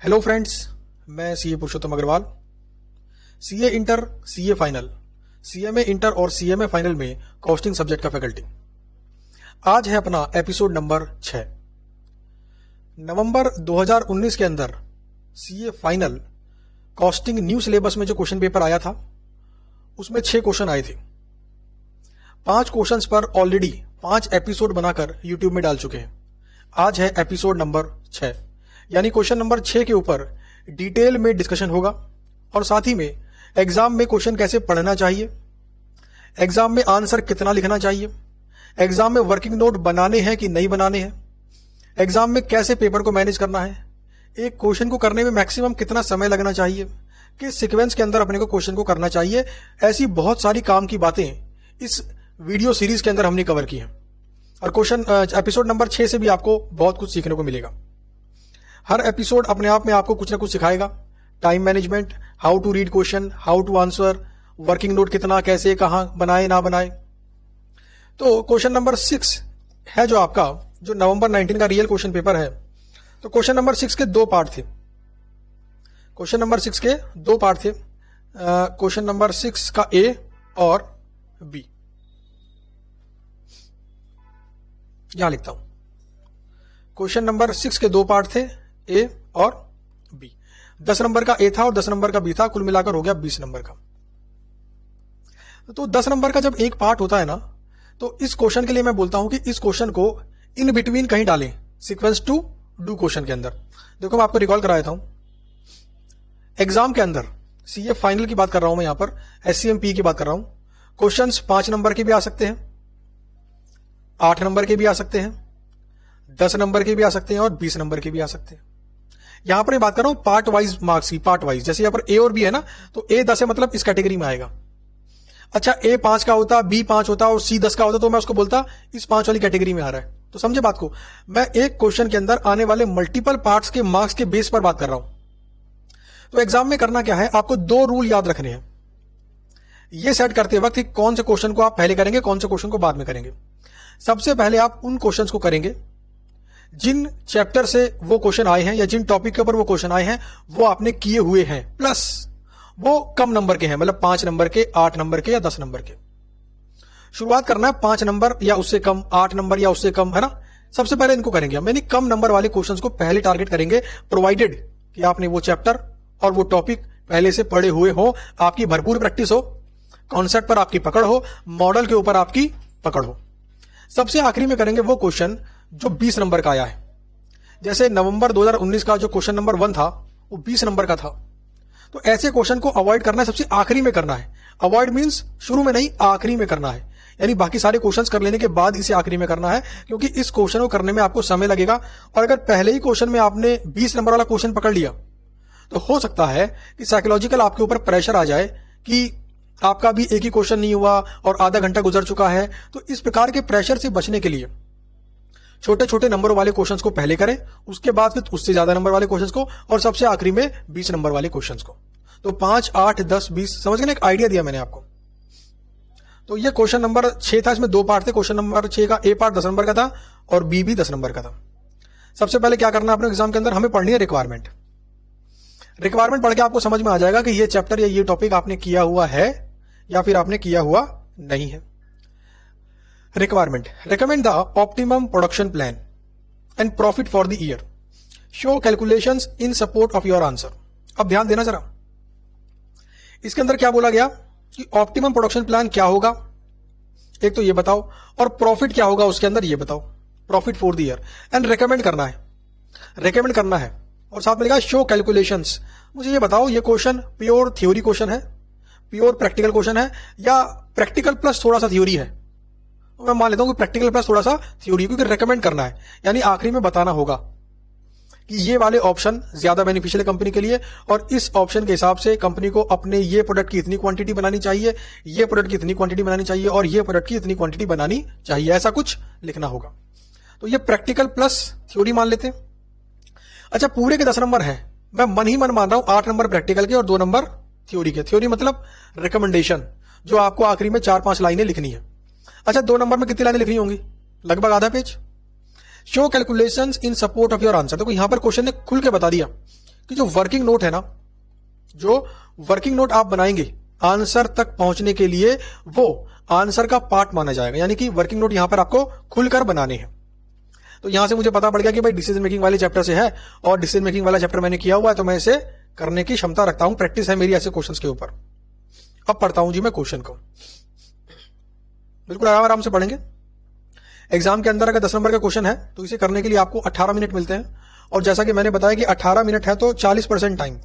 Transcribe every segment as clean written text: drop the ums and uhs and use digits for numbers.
Hello friends, मैं CA Purushottam Agrawal. CA inter, CA final, CMA inter और CMA final में costing subject का faculty. आज है अपना एपिसोड नंबर 6। नवंबर 2019 के अंदर CA final costing new syllabus में जो क्वेश्चन पेपर आया था उसमें 6 क्वेश्चन आए थे। 5 क्वेश्चंस पर ऑलरेडी 5 एपिसोड बनाकर यूट्यूब में डाल चुके हैं। आज है एपिसोड नंबर 6, यानी क्वेश्चन नंबर 6 के ऊपर डिटेल में डिस्कशन होगा और साथ ही में एग्जाम में क्वेश्चन कैसे पढ़ना चाहिए, एग्जाम में आंसर कितना लिखना चाहिए, एग्जाम में वर्किंग नोट बनाने हैं कि नहीं बनाने हैं, एग्जाम में कैसे पेपर को मैनेज करना है, एक क्वेश्चन को करने में मैक्सिमम कितना समय लगना चाहिए, किस सीक्वेंस के अंदर अपने को क्वेश्चन को करना चाहिए। ऐसी बहुत सारी काम की बातें इस वीडियो सीरीज के अंदर हमने कवर की हैं और क्वेश्चन एपिसोड नंबर 6 से भी आपको बहुत कुछ सीखने को मिलेगा। हर एपिसोड अपने आप में आपको कुछ ना कुछ सिखाएगा। Time management, how to read question, how to answer, working note कितना, कैसे, कहां बनाए ना बनाए। तो क्वेश्चन नंबर 6 है जो आपका जो नवंबर 19 का रियल क्वेश्चन पेपर है। तो क्वेश्चन नंबर 6 के 2 पार्ट थे। क्वेश्चन नंबर 6 के 2 पार्ट थे। क्वेश्चन नंबर 6 का ए और बी, यहां लिखता हूं। क्वेश्चन नंबर 6 के 2 पार्ट थे, ए और बी। 10 नंबर का ए था और 10 नंबर का बी था, कुल मिलाकर हो गया 20 नंबर का। तो 10 नंबर का जब एक पार्ट होता है ना, तो इस क्वेश्चन के लिए मैं बोलता हूं कि इस क्वेश्चन को इन बिटवीन कहीं डालें, सीक्वेंस टू डू क्वेश्चन के अंदर। देखो मैं आपको रिकॉल करा देता हूं। एग्जाम के अंदर सीए फाइनल की बात कर रहा हूं मैं, यहां पर एससीएमपी की बात कर रहा हूं। क्वेश्चंस 5 नंबर के भी आ सकते हैं, 8 नंबर के भी आ सकते हैं, 10 नंबर के भी आ सकते हैं और 20 नंबर के भी आ सकते हैं। यहां पर मैं बात कर रहा हूं पार्ट वाइज मार्क्स की, पार्ट वाइज। जैसे यहां पर ए और बी है ना, तो ए 10 है मतलब इस कैटेगरी में आएगा। अच्छा, ए 5 का होता, बी 5 होता और सी 10 का होता, तो मैं उसको बोलता इस 5 वाली कैटेगरी में आ रहा है। तो समझे बात को। मैं एक क्वेश्चन के अंदर आने वाले मल्टीपल पार्ट्स के मार्क्स के बेस पर बात कर रहा हूं। तो एग्जाम में करना क्या है, आपको 2 रूल याद रखने हैं ये सेट करते वक्त कि कौन से क्वेश्चन को आप पहले करेंगे, कौन से क्वेश्चन को बाद में करेंगे। सबसे पहले आप उन क्वेश्चंस को करेंगे जिन चैप्टर से वो क्वेश्चन आए हैं या जिन टॉपिक के ऊपर वो क्वेश्चन आए हैं वो आपने किए हुए हैं, प्लस वो कम नंबर के हैं, मतलब 5 नंबर के, 8 नंबर के या 10 नंबर के। शुरुआत करना है 5 नंबर या उससे कम, 8 नंबर या उससे कम, है ना। सबसे पहले इनको करेंगे हम, यानी कम नंबर वाले क्वेश्चंस को पहले टारगेट करेंगे, प्रोवाइडेड कि आपने वो चैप्टर और वो टॉपिक पहले से पढ़े हुए हो, आपकी भरपूर प्रैक्टिस हो, कॉन्सेप्ट पर आपकी पकड़ हो, मॉडल के ऊपर आपकी पकड़ हो। सबसे आखिरी में करेंगे वो क्वेश्चन जो 20 नंबर का आया है। जैसे नवंबर 2019 का जो क्वेश्चन नंबर 1 था वो 20 नंबर का था। तो ऐसे क्वेश्चन को अवॉइड करना है, सबसे आखिरी में करना है। अवॉइड मींस शुरू में नहीं, आखिरी में करना है। यानी बाकी सारे क्वेश्चंस कर लेने के बाद इसे आखिरी में करना है, क्योंकि इस क्वेश्चन को करने में आपको समय लगेगा। और अगर पहले ही क्वेश्चन में आपने 20 नंबर वाला क्वेश्चन पकड़ लिया तो हो सकता है कि साइकोलॉजिकल आपके ऊपर प्रेशर आ जाए कि आपका भी एक ही क्वेश्चन नहीं हुआ और आधा घंटा गुजर चुका है। तो इस प्रकार के प्रेशर से बचने के लिए छोटे छोटे नंबरों वाले क्वेश्चंस को पहले करें, उसके बाद फिर उससे ज्यादा नंबर वाले क्वेश्चंस को, और सबसे आखिरी में 20 नंबर वाले क्वेश्चंस को। तो 5, 8, 10, 20, समझ गए ना, एक आइडिया दिया मैंने आपको। तो ये क्वेश्चन नंबर 6 था, इसमें 2 पार्ट थे। क्वेश्चन नंबर 6 का ए पार्ट 10 नंबर का था और बी भी 10 नंबर का था। सबसे पहले क्या करना है अपने एग्जाम के अंदर, हमें पढ़नी है रिक्वायरमेंट। रिक्वायरमेंट पढ़ के आपको समझ में आ जाएगा कि ये चैप्टर या ये टॉपिक आपने किया हुआ है या फिर आपने किया हुआ नहीं है। Requirement: recommend the optimum production plan and profit for the year. Show calculations in support of your answer. अब ध्यान देना जरा, इसके अंदर क्या बोला गया कि ऑप्टिमम प्रोडक्शन प्लान क्या होगा, एक तो ये बताओ, और प्रॉफिट क्या होगा उसके अंदर ये बताओ, profit for the year. And recommend करना है, रेकमेंड करना है, और साथ में लिखा शो कैलकुलेशंस। मुझे ये बताओ ये क्वेश्चन प्योर थ्योरी क्वेश्चन है, प्योर प्रैक्टिकल क्वेश्चन है, या प्रैक्टिकल प्लस थोड़ा सा थ्योरी है। तो मैं मान लेता हूं कि प्रैक्टिकल प्लस थोड़ा सा थ्योरी, क्योंकि रेकमेंड करना है, यानी आखिरी में बताना होगा कि ये वाले ऑप्शन ज्यादा बेनिफिशियल है कंपनी के लिए, और इस ऑप्शन के हिसाब से कंपनी को अपने ये प्रोडक्ट की इतनी क्वांटिटी बनानी चाहिए, ये प्रोडक्ट की इतनी क्वांटिटी बनानी चाहिए, और ये प्रोडक्ट की इतनी क्वांटिटी बनानी चाहिए, ऐसा कुछ लिखना होगा। तो ये प्रैक्टिकल प्लस थ्योरी मान लेते हैं। अच्छा, पूरे के 10 नंबर है, मैं मन ही मन मान रहा हूं 8 नंबर प्रैक्टिकल के और 2 नंबर थ्योरी के। थ्योरी मतलब रिकमेंडेशन, जो आपको आखिरी में 4-5 लाइनें लिखनी है। अच्छा, 2 नंबर में कितनी लाइनें लिखनी होंगी, लगभग आधा page. Show calculations in support of your answer. देखो यहां पर क्वेश्चन ने खुल के बता दिया कि जो वर्किंग नोट है ना, जो वर्किंग नोट आप बनाएंगे आंसर तक पहुंचने के लिए, वो आंसर का पार्ट माना जाएगा। यानी कि वर्किंग नोट यहां पर आपको खुलकर बनाने हैं। तो यहां से मुझे पता पड़ गया कि भाई डिसीजन मेकिंग वाले चैप्टर से है, और डिसीजन मेकिंग वाला चैप्टर मैंने किया हुआ है, तो मैं इसे करने की क्षमता रखता हूं, प्रैक्टिस है मेरी ऐसे क्वेश्चंस के ऊपर। अब पढ़ता हूं जी मैं क्वेश्चन को, बिल्कुल आराम से पढ़ेंगे। एग्जाम के अंदर अगर 10 नंबर का क्वेश्चन है तो इसे करने के लिए आपको 18 मिनट मिलते हैं, और जैसा कि मैंने बताया कि 18 मिनट है तो 40% टाइम,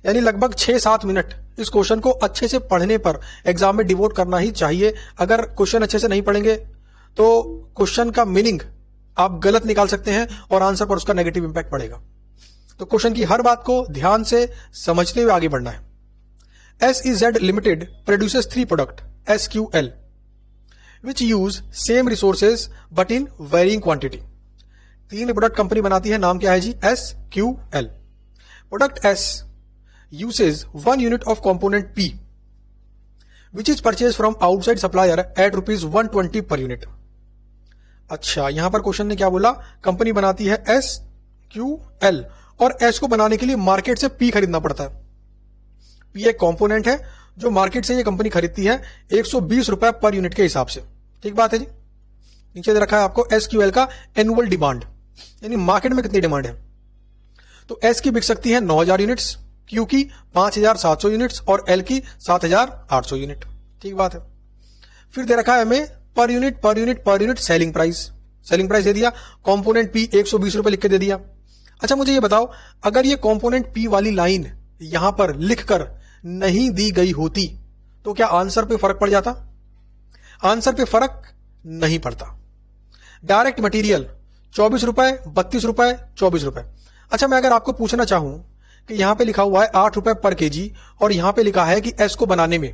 यानी लगभग 6-7 मिनट इस क्वेश्चन को अच्छे से पढ़ने पर एग्जाम में डिवोट करना ही चाहिए। अगर क्वेश्चन अच्छे से नहीं पढ़ेंगे तो क्वेश्चन का मीनिंग आप गलत निकाल सकते हैं और आंसर पर उसका नेगेटिव इंपैक्ट पड़ेगा। तो क्वेश्चन की हर बात को ध्यान से समझते हुए आगे बढ़ना है। SEZ Limited produces 3 products SQL which use same resources but in varying quantity। 3 product company बनाती है, नाम क्या है जी? SQL। Product S uses 1 unit of component P which is purchased from outside supplier at ₹120 per unit। अच्छा, यहां पर question ने क्या बोला? कंपनी बनाती है SQL और S को बनाने के लिए मार्केट से P खरीदना पड़ता है। P एक कंपोनेंट है जो मार्केट से ये कंपनी खरीदती है 120 रुपए पर यूनिट के हिसाब से। ठीक बात है जी। नीचे दे रखा है आपको SQL का एनुअल डिमांड, यानी मार्केट में कितनी डिमांड है। तो S की बिक सकती है 9000 यूनिट्स, Q की 5700 यूनिट्स और L की 7800 यूनिट। ठीक बात है। फिर दे रखा है हमें पर यूनिट सेलिंग प्राइस दे दिया। कंपोनेंट P 120 रुपए लिख के दे दिया। अच्छा, मुझे ये बताओ, अगर ये कंपोनेंट P वाली लाइन यहां पर लिखकर नहीं दी गई होती तो क्या आंसर पे फर्क पड़ जाता? आंसर पे फर्क नहीं पड़ता। डायरेक्ट मटेरियल 24 रुपए, 32 रुपए, 24 रुपए। अच्छा, मैं अगर आपको पूछना चाहूं कि यहां पे लिखा हुआ है 8 रुपए पर केजी और यहां पे लिखा है कि S को बनाने में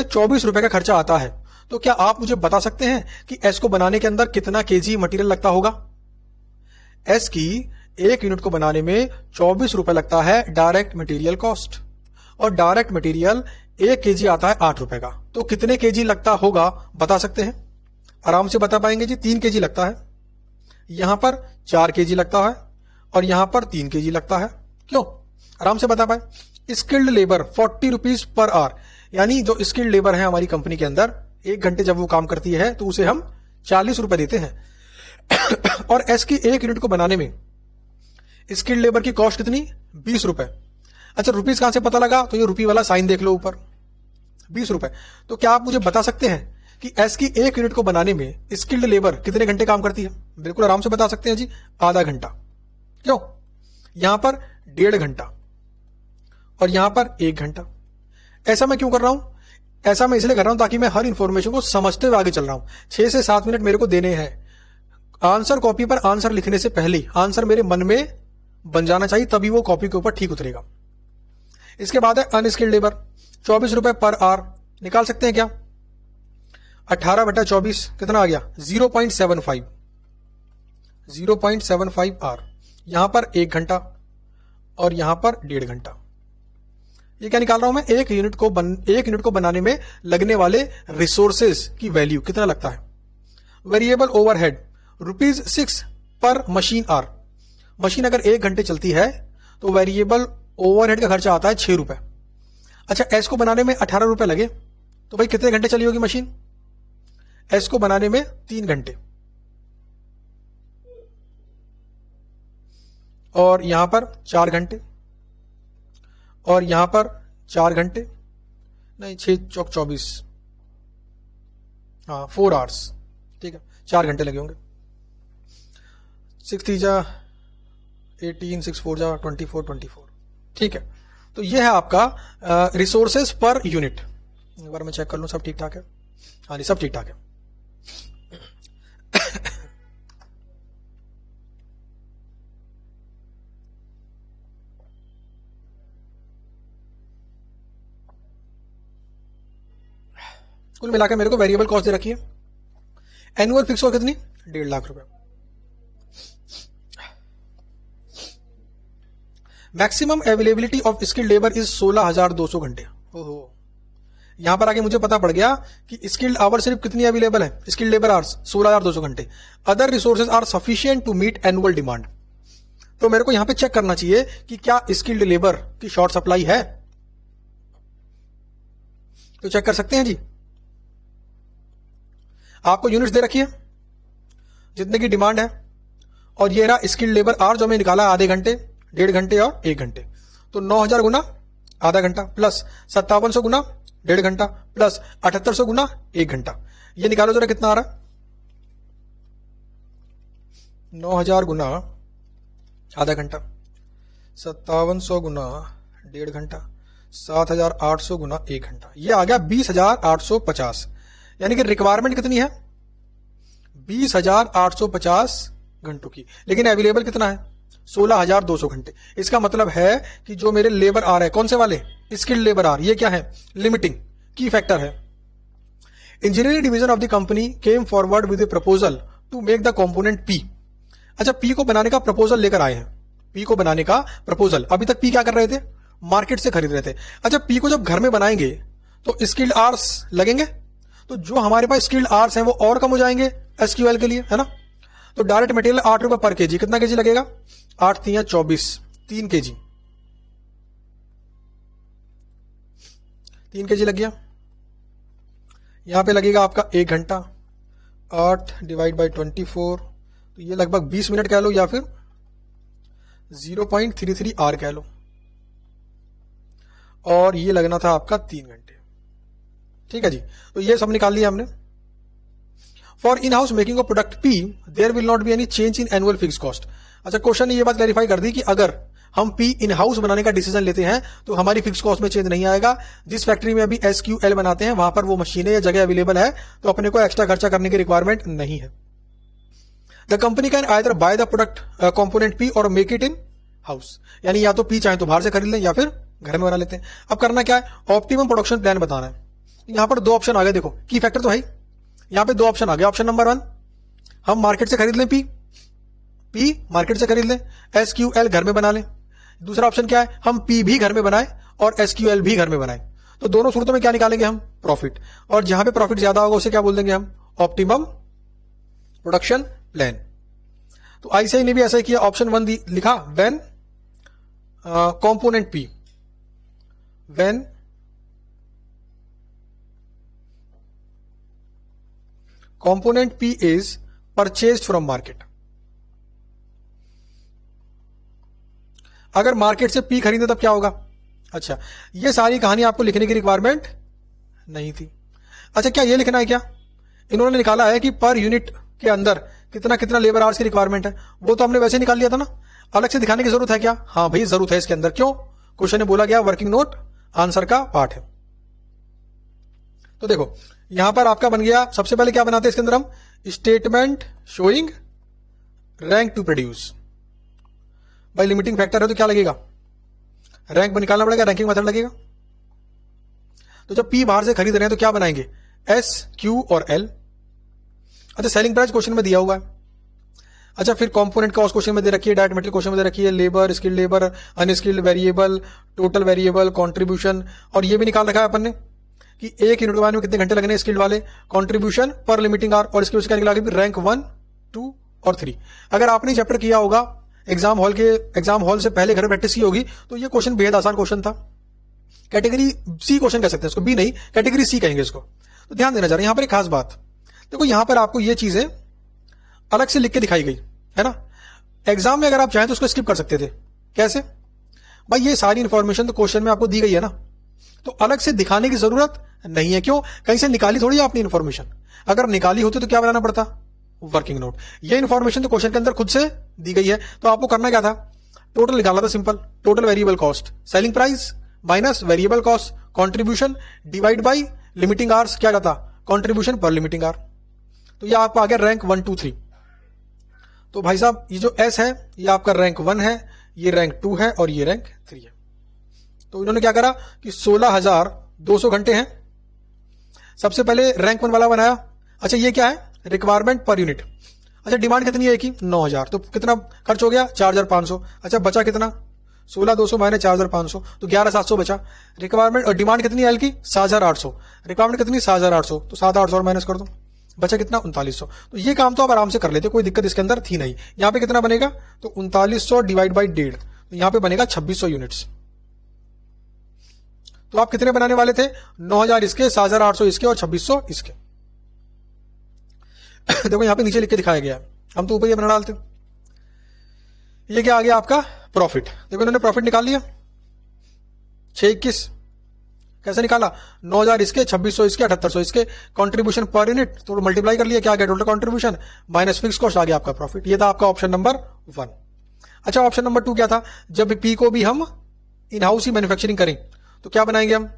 24 रुपए का खर्चा आता है, तो क्या आप मुझे बता सकते हैं कि S को बनाने के अंदर कितना केजी मटेरियल लगता होगा? S की 1 यूनिट को बनाने में 24 रुपए लगता है डायरेक्ट मटेरियल कॉस्ट, और डायरेक्ट मटेरियल 1 केजी आता है 8 रुपए का। तो कितने केजी लगता होगा बता सकते हैं? आराम से बता पाएंगे जी। 3 केजी लगता है, यहां पर 4 केजी लगता है और यहां पर 3 केजी लगता है। क्यों? आराम से बता पाए। Skilled labour 40 rupees per hour, यानी जो स्किल्ड लेबर है हमारी कंपनी के अंदर 1 घंटे जब वो काम करती है तो उसे हम 40 रुपए देते हैं। और S की 1 यूनिट को बनाने में स्किल्ड लेबर की कॉस्ट कितनी? 20 रुपए। अच्छा, रुपीज कहां से पता लगा? तो ये रुपी वाला साइन देख लो ऊपर, 20 रुपए। तो क्या आप मुझे बता सकते हैं कि S की 1 यूनिट को बनाने में स्किल्ड लेबर कितने घंटे काम करती है? बिल्कुल आराम से बता सकते हैं जी, आधा घंटा। क्यों? यहां पर 1.5 घंटा और यहां पर 1 घंटा। ऐसा मैं क्यों कर रहा हूं? ऐसा मैं इसलिए कर रहा हूं ताकि मैं हर इंफॉर्मेशन को समझते हुए आगे चल रहा हूं। 6 से 7 मिनट मेरे को देने हैं। आंसर कॉपी पर आंसर लिखने से पहले आंसर मेरे मन में बन जाना चाहिए, तभी वो कॉपी के ऊपर ठीक उतरेगा। इसके बाद है अनस्किल्ड लेबर 24 रुपए पर आवर। निकाल सकते हैं क्या? 18/24 कितना आ गया? 0.75 आवर। यहां पर 1 घंटा और यहां पर 1.5 घंटा। ये क्या निकाल रहा हूं मैं? 1 यूनिट को बनाने में लगने वाले रिसोर्सेज की वैल्यू कितना लगता है। वेरिएबल ओवरहेड ₹6 पर मशीन आवर। मशीन अगर 1 घंटे चलती है तो वेरिएबल ओवरहेड का खर्चा आता है 6 रुपए। अच्छा, S को बनाने में 18 रुपए लगे तो भाई कितने घंटे चली होगी मशीन? S को बनाने में 3 घंटे और यहां पर 4 घंटे और यहां पर 4 घंटे, नहीं 6 चौक 24, हाँ 4 आवर्स। ठीक है, 4 घंटे लगे होंगे। 6 3 जा 18, 6 4 जा 24। ठीक है, तो ये है आपका रिसोर्सेज पर यूनिट। एक बार मैं चेक कर लूं सब ठीक ठाक है। हाँ जी, सब ठीक ठाक है। कुल मिलाकर मेरे को वेरिएबल कॉस्ट दे रखी है। एनुअल फिक्स कॉस्ट कितनी? 1.5 लाख रुपए। Maximum availability of skilled labour is 16,200 घंटे। ओहो, यहां पर आके मुझे पता पड़ गया कि स्किल्ड आवर सिर्फ कितनी अवेलेबल है? स्किल्ड लेबर आवर्स 16,200 घंटे। Other resources are sufficient to meet annual demand. तो मेरे को यहां पे चेक करना चाहिए कि क्या स्किल्ड लेबर की शॉर्ट सप्लाई है। तो चेक कर सकते हैं जी। आपको यूनिट्स दे रखी है जितने की डिमांड है, और ये रहा स्किल्ड लेबर आर जो हमें निकाला आधे घंटे, 1.5 घंटे और 1 घंटे। तो 9000 गुना आधा घंटा प्लस 5700 गुना 1.5 घंटा प्लस 7800 गुना 1 घंटा। ये निकालो जरा कितना आ रहा है। 9000 गुना आधा घंटा, 5700 गुना 1.5 घंटा, 7800 गुना 1 घंटा, ये आ गया 20850। यानी कि रिक्वायरमेंट कितनी है 20850 घंटों की, लेकिन अवेलेबल कितना है 16200 घंटे। इसका मतलब है कि जो मेरे लेबर आ रहे हैं, कौन से वाले, स्किल्ड लेबर आर, ये क्या है लिमिटिंग की फैक्टर है। Engineering division of the company came forward with a proposal to make the component P. अच्छा, पी को बनाने का प्रपोजल लेकर आए हैं, पी को बनाने का प्रपोजल। अभी तक पी क्या कर रहे थे, मार्केट से खरीद रहे थे। अच्छा, पी को जब घर में बनाएंगे तो स्किल्ड आर्स लगेंगे, तो जो हमारे पास स्किल्ड आर्स हैं वो और कम हो जाएंगे एसक्यूएल के लिए, है ना। तो डायरेक्ट मटेरियल 8 रुपए पर केजी, कितना केजी लगेगा 8 3 24, 3 केजी, 3 केजी लग गया। यहां पे लगेगा आपका 1 घंटा, 8 डिवाइड बाई 24, तो ये लगभग 20 मिनट कह लो या फिर 0.33 आर कह लो, और ये लगना था आपका 3 घंटे। ठीक है जी, तो ये सब निकाल लिया हमने। For in house making of product P there will not be any change in annual fix cost. अच्छा, क्वेश्चन ने ये बात क्लैरिफाई कर दी कि अगर हम पी इन हाउस बनाने का डिसीजन लेते हैं तो हमारी फिक्स कॉस्ट में चेंज नहीं आएगा। जिस फैक्ट्री में अभी एसक्यूएल बनाते हैं वहां पर वो मशीनें या जगह अवेलेबल है, तो अपने को एक्स्ट्रा खर्चा करने की रिक्वायरमेंट नहीं है। The company can either by the product component P और मेक इट इन हाउस, यानी या तो पी चाहे तो बाहर से खरीद लें या फिर घर में बना लेते हैं। अब करना क्या है, ऑप्टिमम प्रोडक्शन प्लान बताना है। यहां पर 2 ऑप्शन आ गए, देखो की फैक्टर तो है, यहां पे 2 ऑप्शन आ गए। ऑप्शन नंबर 1, हम मार्केट से खरीद लें पी मार्केट से खरीद लें, एसक्यूएल घर में बना लें। दूसरा ऑप्शन क्या है, हम पी भी घर में बनाएं और एसक्यूएल भी घर में बनाएं। तो दोनों सूरतों में क्या निकालेंगे हम, प्रॉफिट, और जहां पे प्रॉफिट ज्यादा होगा उसे क्या बोल देंगे हम, ऑप्टिमम प्रोडक्शन प्लान। तो आईसीआई ने भी ऐसा ही किया, ऑप्शन 1 लिखा when component P, when component P is purchased from market. अगर मार्केट से पी खरीदे तब क्या होगा। अच्छा, ये सारी कहानी आपको लिखने की रिक्वायरमेंट नहीं थी। अच्छा, क्या ये लिखना है, क्या इन्होंने निकाला है कि पर यूनिट के अंदर कितना कितना लेबर आवर्स की रिक्वायरमेंट है, वो तो हमने वैसे निकाल लिया था ना, अलग से दिखाने की जरूरत है क्या। हाँ भाई जरूरत है इसके अंदर, क्यों, क्वेश्चन में बोला गया वर्किंग नोट आंसर का पार्ट है। तो देखो यहां पर आपका बन गया, सबसे पहले क्या बनाते हैं इसके अंदर हम, statement showing rank to produce. भाई लिमिटिंग फैक्टर है तो क्या लगेगा, रैंक निकालना पड़ेगा, रैंकिंग मेथड लगेगा। तो जब पी बाहर से खरीद रहे हैं तो क्या बनाएंगे, एस क्यू और एल। अच्छा, सेलिंग प्राइस क्वेश्चन में दिया हुआ है। अच्छा, फिर कंपोनेंट कॉस्ट क्वेश्चन में दे रखी है, डायरेक्ट मटेरियल क्वेश्चन में दे रखी है, labour, skilled labour, unskilled variable, total variable, contribution, और ये भी निकाल रखा है अपन ने कि 1 यूनिट बनाने में कितने घंटे लगने स्किल्ड वाले, कंट्रीब्यूशन पर लिमिटिंग आर, और इसके उसका निकाला रैंक 1, 2 और 3। अगर आपने चैप्टर किया होगा एग्जाम हॉल से पहले घर में प्रैक्टिस की होगी तो ये क्वेश्चन बेहद आसान क्वेश्चन था। कैटेगरी सी क्वेश्चन कह सकते हैं इसको, बी नहीं, कैटेगरी सी कहेंगे इसको। तो ध्यान देना चाह रहे हैं यहां पर एक खास बात, देखो यहां पर आपको ये चीजें अलग से लिख के दिखाई गई है ना। एग्जाम में अगर आप चाहें तो उसको स्किप कर सकते थे, कैसे भाई, ये सारी इंफॉर्मेशन तो क्वेश्चन में आपको दी गई है ना, तो अलग से दिखाने की जरूरत नहीं है। क्यों, कहीं से निकाली थोड़ी है आपने इंफॉर्मेशन, अगर निकाली होती तो क्या बनाना पड़ता, वर्किंग नोट। ये इंफॉर्मेशन तो क्वेश्चन के अंदर खुद से दी गई है, तो आपको करना क्या था, टोटल निकाला था simple, total variable cost, selling price minus variable cost, contribution divide by limiting hours, क्या जाता, कंट्रीब्यूशन पर लिमिटिंग आवर। तो ये आपको आ गया रैंक 1, 2, 3। तो भाई साहब ये जो एस है ये आपका रैंक 1 है, ये रैंक 2 है और ये रैंक 3 है। तो इन्होंने क्या करा कि 16200 घंटे हैं, सबसे पहले रैंक 1 वाला बनाया। अच्छा, ये क्या है, रिक्वायरमेंट पर यूनिट। अच्छा, डिमांड कितनी है कि 9000, तो कितना खर्च हो गया 4500। अच्छा, बचा कितना 16200 माइनस 4500, तो 11700 बचा। रिक्वायरमेंट और डिमांड कितनी है एल की 7800, रिक्वायरमेंट कितनी 7800, तो 7800 और माइनस कर दो, बचा कितना 3900। तो ये काम तो आप आराम से कर लेते, कोई दिक्कत इसके अंदर थी नहीं। यहां पे कितना बनेगा, तो 3900 डिवाइड बाई 1.5, तो यहां पे बनेगा 2600 यूनिट्स। तो आप कितने बनाने वाले थे, 9000 इसके, 7800 इसके और 2600 इसके। देखो यहां पे नीचे लिख के दिखाया गया है, हम तो ऊपर ये बना डालते। ये क्या आ गया आपका प्रॉफिट। देखो इन्होंने प्रॉफिट निकाल लिया 621। कैसे निकाला, 9000 इसके, 2600 इसके, 7800 इसके, कंट्रीब्यूशन पर यूनिट तो मल्टीप्लाई कर लिया, क्या आ गया total contribution minus fix cost, आ गया आपका प्रॉफिट। ये था आपका ऑप्शन नंबर 1। अच्छा ऑप्शन नंबर 2 क्या था, जब पी को भी हम इन हाउस ही मैन्युफैक्चरिंग करें तो क्या बनाएंगे, हम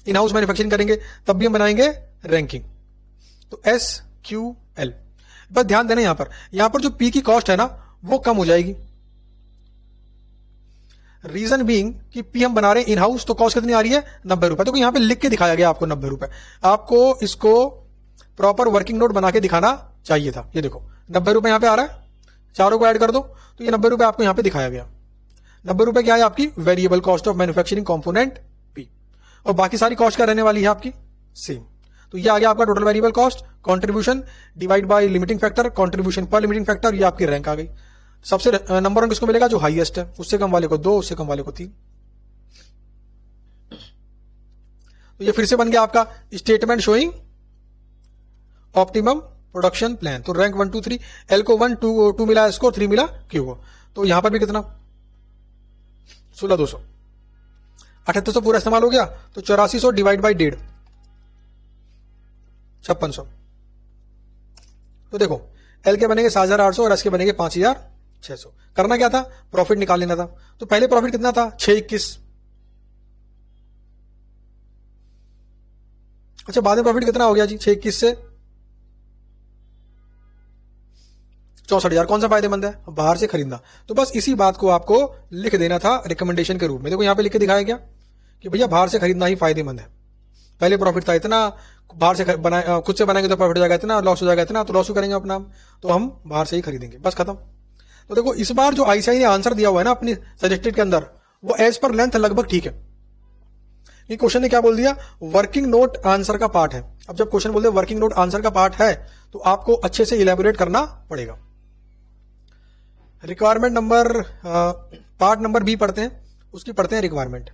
इन हाउस मैन्युफैक्चरिंग करेंगे तब भी हम बनाएंगे रैंकिंग, तो SQL। बस ध्यान देना यहां पर जो पी की कॉस्ट है ना वो कम हो जाएगी। रीजन बीइंग कि पी हम बना रहे हैं इन हाउस, तो कॉस्ट कितनी आ रही है, 90 रुपए। तो यहां पे लिख के दिखाया गया आपको 90 रुपए, आपको इसको प्रॉपर वर्किंग नोट बना के दिखाना चाहिए था। ये देखो 90 रुपए यहां पे आ रहा है, चारों को ऐड कर दो तो ये 90 रुपए आपको यहां पे दिखाया गया। 90 रुपए क्या है आपकी variable cost of manufacturing component P, और बाकी सारी कॉस्ट क्या रहने वाली है आपकी सेम। तो ये आ गया आपका total variable cost, contribution divide by limiting factor, contribution पर लिमिटिंग फैक्टर, ये आपकी रैंक आ गई। सबसे नंबर 1 किसको मिलेगा, जो हाईएस्ट है, उससे कम वाले को 2, उससे कम वाले को 3। तो ये फिर से बन गया आपका statement showing optimum production plan. तो रैंक 1 2 3, एल को 1 2 मिला, इसको 3 मिला क्यू को। तो यहां पर भी कितना 16200, 7800 पूरा इस्तेमाल हो गया, तो 8400 डिवाइड बाई 1.5 5600। तो देखो एल के बनेंगे 7800 और एस के बनेंगे 5600। करना क्या था, प्रॉफिट निकाल लेना था। तो पहले प्रॉफिट कितना था 621। अच्छा बाद में प्रॉफिट कितना हो गया जी, 621 से 64,000। कौन सा फायदेमंद है, बाहर से खरीदना। तो बस इसी बात को आपको लिख देना था रिकमेंडेशन के रूप में। देखो यहां पे लिख के दिखाया गया कि भैया बाहर से खरीदना ही फायदेमंद है। पहले प्रॉफिट था इतना, बाहर से खुद से बनाएंगे तो प्रॉफिट हो जाएगा इतना, लॉस हो जाएगा इतना, तो लॉस करेंगे अपना, तो हम बाहर से ही खरीदेंगे, बस खत्म। तो देखो इस बार जो आईसीआई ने आंसर दिया हुआ है ना अपनी सजेस्टेड के अंदर, वो एज पर लेंथ लगभग ठीक है। ये क्वेश्चन ने क्या बोल दिया, वर्किंग नोट आंसर का पार्ट है। अब जब क्वेश्चन बोल दे वर्किंग नोट आंसर का पार्ट है तो आपको अच्छे से इलेबोरेट करना पड़ेगा। Requirement number part number B पढ़ते हैं, उसकी पढ़ते हैं requirement.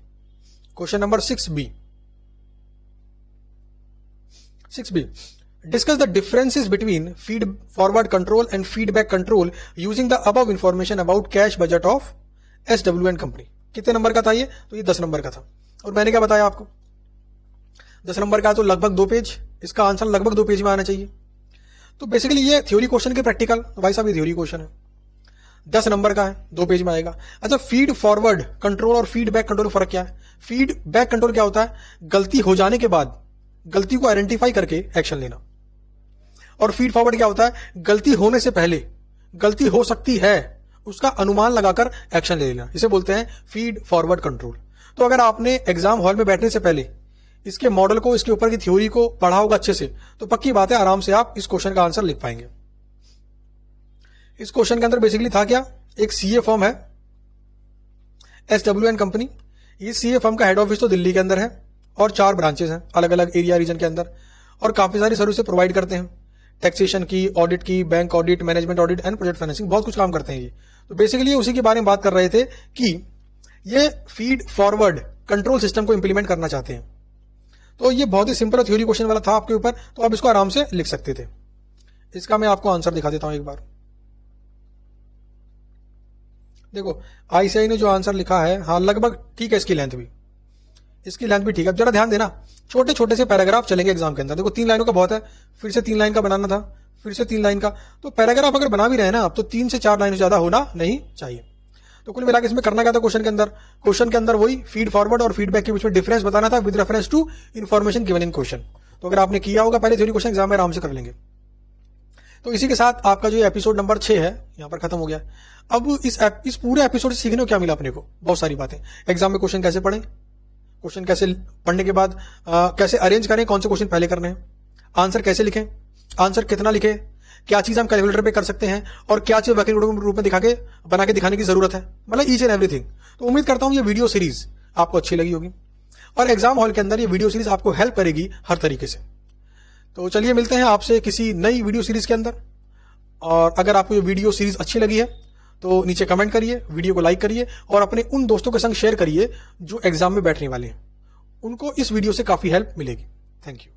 Question number 6B। Discuss the differences between feed forward control and feedback control using the above information about cash budget of SWN company। कितने नंबर का था ये, तो ये 10 नंबर का था। और मैंने क्या बताया आपको, 10 नंबर का तो लगभग 2 पेज, इसका आंसर लगभग 2 पेज में आना चाहिए। तो बेसिकली ये थ्योरी क्वेश्चन के प्रैक्टिकल, तो भाई साहब ये थ्योरी क्वेश्चन है, 10 नंबर का है, 2 पेज में आएगा। अच्छा फीड फॉरवर्ड कंट्रोल और फीडबैक कंट्रोल फर्क क्या है। फीडबैक कंट्रोल क्या होता है, गलती हो जाने के बाद गलती को आइडेंटिफाई करके एक्शन लेना, और फीड फॉरवर्ड क्या होता है, गलती होने से पहले गलती हो सकती है उसका अनुमान लगाकर एक्शन ले लेना, इसे बोलते हैं फीड फॉरवर्ड कंट्रोल। तो अगर आपने एग्जाम हॉल में बैठने से पहले इसके मॉडल को, इसके ऊपर की थ्योरी को पढ़ा होगा अच्छे से, तो पक्की बात है आराम से आप इस क्वेश्चन का आंसर लिख पाएंगे। इस क्वेश्चन के अंदर बेसिकली था क्या, एक सीए फर्म है SWN कंपनी। ये सीए फर्म का हेड ऑफिस तो दिल्ली के अंदर है और 4 ब्रांचेस हैं अलग अलग एरिया रीजन के अंदर, और काफी सारी सर्विसेज प्रोवाइड करते हैं, टैक्सेशन की, ऑडिट की, bank audit, management audit and project financing, बहुत कुछ काम करते हैं ये। तो बेसिकली उसी के बारे में बात कर रहे थे कि ये फीड फॉरवर्ड कंट्रोल सिस्टम को इंप्लीमेंट करना चाहते हैं। तो ये बहुत ही सिंपल थ्योरी क्वेश्चन वाला था आपके ऊपर, तो आप इसको आराम से लिख सकते थे। इसका मैं आपको आंसर दिखा देता हूं एक बार। देखो आईसीआई ने जो आंसर लिखा है, हाँ लगभग ठीक है, इसकी लेंथ भी ठीक है। अब जरा ध्यान देना, छोटे छोटे से पैराग्राफ चलेंगे एग्जाम के अंदर। देखो 3 लाइनों का बहुत है, फिर से 3 लाइन का बनाना था, फिर से 3 लाइन का। तो पैराग्राफ अगर बना भी रहे ना आप, तो 3 से 4 लाइन से ज्यादा होना नहीं चाहिए। तो कुल मिलाकर इसमें करना क्या था क्वेश्चन के अंदर वही फीड फॉरवर्ड और फीडबैक के बीच में डिफरेंस बताना था with reference to information given in question. तो अगर आपने किया होगा पहले थ्योरी क्वेश्चन, एग्जाम में आराम से कर लेंगे। तो इसी के साथ आपका जो एपिसोड नंबर 6 है यहाँ पर खत्म हो गया। अब इस पूरे एपिसोड से सीखने को क्या मिला अपने को, बहुत सारी बातें। एग्जाम में क्वेश्चन कैसे पढ़ें, क्वेश्चन कैसे पढ़ने के बाद कैसे अरेंज करें, कौन से क्वेश्चन पहले करने हैं, आंसर कैसे लिखें, आंसर कितना लिखें, क्या चीज हम कैलकुलेटर पे कर सकते हैं, और क्या चीज वर्किंग नोट रूप में बना के दिखाने की जरूरत है, मतलब ईच एंड एवरीथिंग। तो उम्मीद करता हूं ये वीडियो सीरीज आपको अच्छी लगी होगी, और एग्जाम हॉल के अंदर ये वीडियो सीरीज आपको हेल्प करेगी हर तरीके से। तो चलिए मिलते हैं आपसे किसी नई वीडियो सीरीज के अंदर। और अगर आपको ये वीडियो सीरीज अच्छी लगी है तो नीचे कमेंट करिए, वीडियो को लाइक करिए और अपने उन दोस्तों के संग शेयर करिए जो एग्जाम में बैठने वाले हैं। उनको इस वीडियो से काफी हेल्प मिलेगी। Thank you.